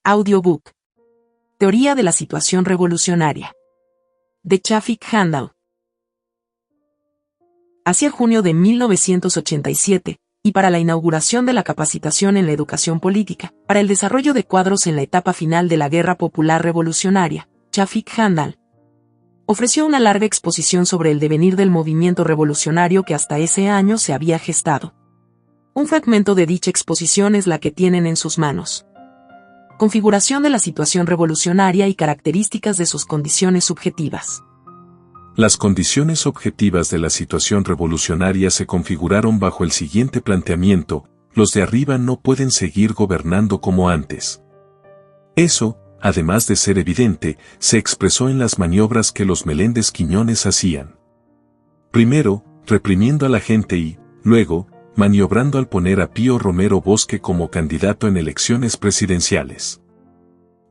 Audiobook. Teoría de la situación revolucionaria. De Shafik Handal. Hacia junio de 1987, y para la inauguración de la capacitación en la educación política, para el desarrollo de cuadros en la etapa final de la Guerra Popular Revolucionaria, Shafik Handal ofreció una larga exposición sobre el devenir del movimiento revolucionario que hasta ese año se había gestado. Un fragmento de dicha exposición es la que tienen en sus manos. Configuración de la situación revolucionaria y características de sus condiciones subjetivas. Las condiciones objetivas de la situación revolucionaria se configuraron bajo el siguiente planteamiento: los de arriba no pueden seguir gobernando como antes. Eso, además de ser evidente, se expresó en las maniobras que los Meléndez Quiñones hacían. Primero, reprimiendo a la gente y, luego, maniobrando al poner a Pío Romero Bosque como candidato en elecciones presidenciales.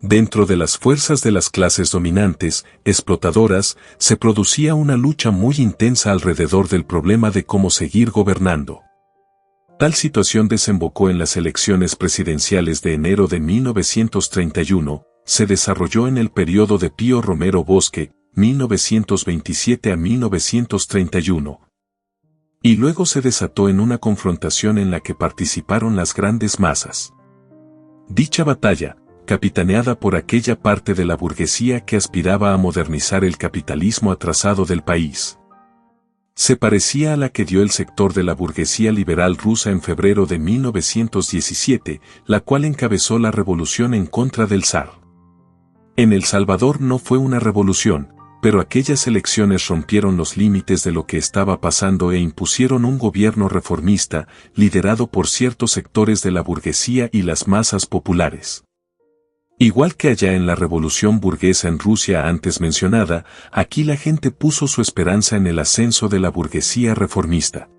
Dentro de las fuerzas de las clases dominantes, explotadoras, se producía una lucha muy intensa alrededor del problema de cómo seguir gobernando. Tal situación desembocó en las elecciones presidenciales de enero de 1931, se desarrolló en el periodo de Pío Romero Bosque, 1927 a 1931. Y luego se desató en una confrontación en la que participaron las grandes masas. Dicha batalla, capitaneada por aquella parte de la burguesía que aspiraba a modernizar el capitalismo atrasado del país, se parecía a la que dio el sector de la burguesía liberal rusa en febrero de 1917, la cual encabezó la revolución en contra del zar. En El Salvador no fue una revolución, pero aquellas elecciones rompieron los límites de lo que estaba pasando e impusieron un gobierno reformista, liderado por ciertos sectores de la burguesía y las masas populares. Igual que allá en la revolución burguesa en Rusia antes mencionada, aquí la gente puso su esperanza en el ascenso de la burguesía reformista.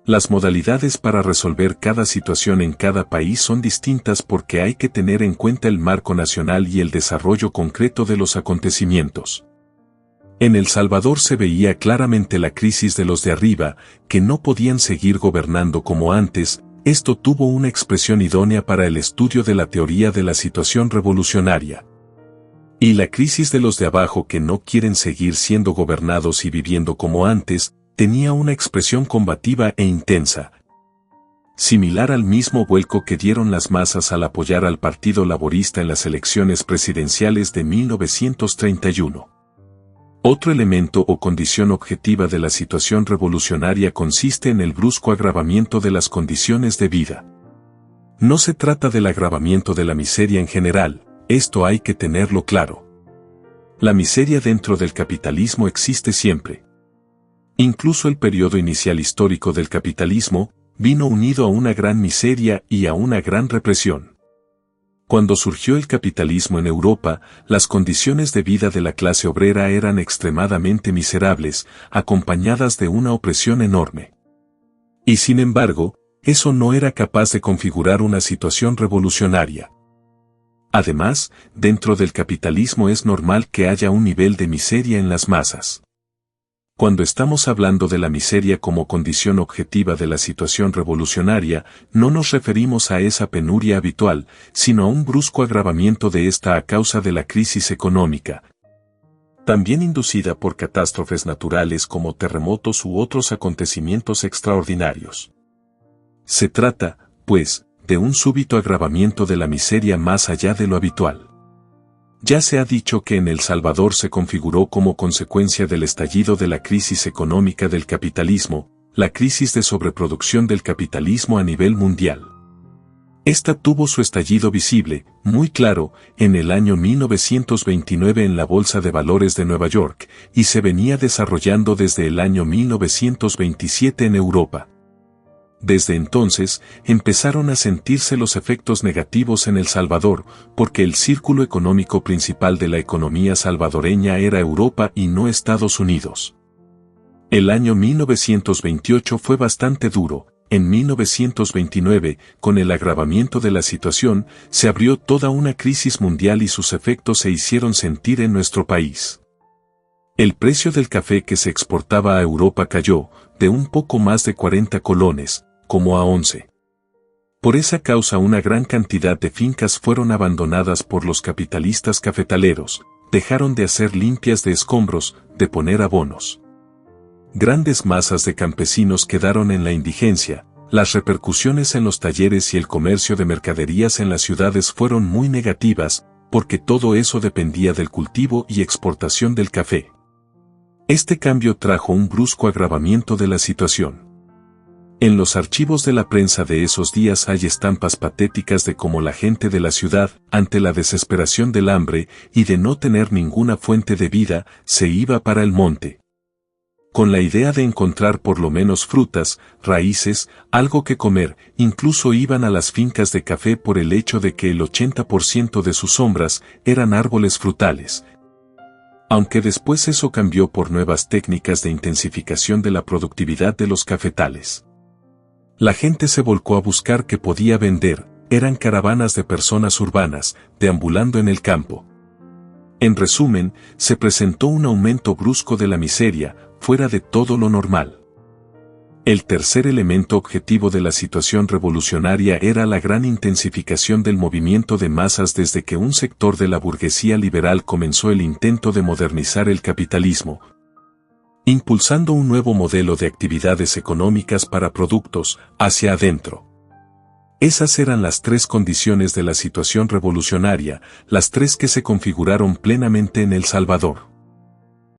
Las modalidades para resolver cada situación en cada país son distintas porque hay que tener en cuenta el marco nacional y el desarrollo concreto de los acontecimientos. En El Salvador se veía claramente la crisis de los de arriba, que no podían seguir gobernando como antes. Esto tuvo una expresión idónea para el estudio de la teoría de la situación revolucionaria. Y la crisis de los de abajo que no quieren seguir siendo gobernados y viviendo como antes, tenía una expresión combativa e intensa, similar al mismo vuelco que dieron las masas al apoyar al Partido Laborista en las elecciones presidenciales de 1931. Otro elemento o condición objetiva de la situación revolucionaria consiste en el brusco agravamiento de las condiciones de vida. No se trata del agravamiento de la miseria en general, esto hay que tenerlo claro. La miseria dentro del capitalismo existe siempre. Incluso el periodo inicial histórico del capitalismo vino unido a una gran miseria y a una gran represión. Cuando surgió el capitalismo en Europa, las condiciones de vida de la clase obrera eran extremadamente miserables, acompañadas de una opresión enorme. Y sin embargo, eso no era capaz de configurar una situación revolucionaria. Además, dentro del capitalismo es normal que haya un nivel de miseria en las masas. Cuando estamos hablando de la miseria como condición objetiva de la situación revolucionaria, no nos referimos a esa penuria habitual, sino a un brusco agravamiento de esta a causa de la crisis económica, también inducida por catástrofes naturales como terremotos u otros acontecimientos extraordinarios. Se trata, pues, de un súbito agravamiento de la miseria más allá de lo habitual. Ya se ha dicho que en El Salvador se configuró como consecuencia del estallido de la crisis económica del capitalismo, la crisis de sobreproducción del capitalismo a nivel mundial. Esta tuvo su estallido visible, muy claro, en el año 1929 en la Bolsa de Valores de Nueva York, y se venía desarrollando desde el año 1927 en Europa. Desde entonces, empezaron a sentirse los efectos negativos en El Salvador, porque el círculo económico principal de la economía salvadoreña era Europa y no Estados Unidos. El año 1928 fue bastante duro. En 1929, con el agravamiento de la situación, se abrió toda una crisis mundial y sus efectos se hicieron sentir en nuestro país. El precio del café que se exportaba a Europa cayó, de un poco más de 40 colones, como a 11. Por esa causa una gran cantidad de fincas fueron abandonadas por los capitalistas cafetaleros, dejaron de hacer limpias de escombros, de poner abonos. Grandes masas de campesinos quedaron en la indigencia, las repercusiones en los talleres y el comercio de mercaderías en las ciudades fueron muy negativas, porque todo eso dependía del cultivo y exportación del café. Este cambio trajo un brusco agravamiento de la situación. En los archivos de la prensa de esos días hay estampas patéticas de cómo la gente de la ciudad, ante la desesperación del hambre y de no tener ninguna fuente de vida, se iba para el monte, con la idea de encontrar por lo menos frutas, raíces, algo que comer. Incluso iban a las fincas de café por el hecho de que el 80% de sus sombras eran árboles frutales. Aunque después eso cambió por nuevas técnicas de intensificación de la productividad de los cafetales. La gente se volcó a buscar qué podía vender, eran caravanas de personas urbanas, deambulando en el campo. En resumen, se presentó un aumento brusco de la miseria, fuera de todo lo normal. El tercer elemento objetivo de la situación revolucionaria era la gran intensificación del movimiento de masas desde que un sector de la burguesía liberal comenzó el intento de modernizar el capitalismo, impulsando un nuevo modelo de actividades económicas para productos, hacia adentro. Esas eran las tres condiciones de la situación revolucionaria, las tres que se configuraron plenamente en El Salvador.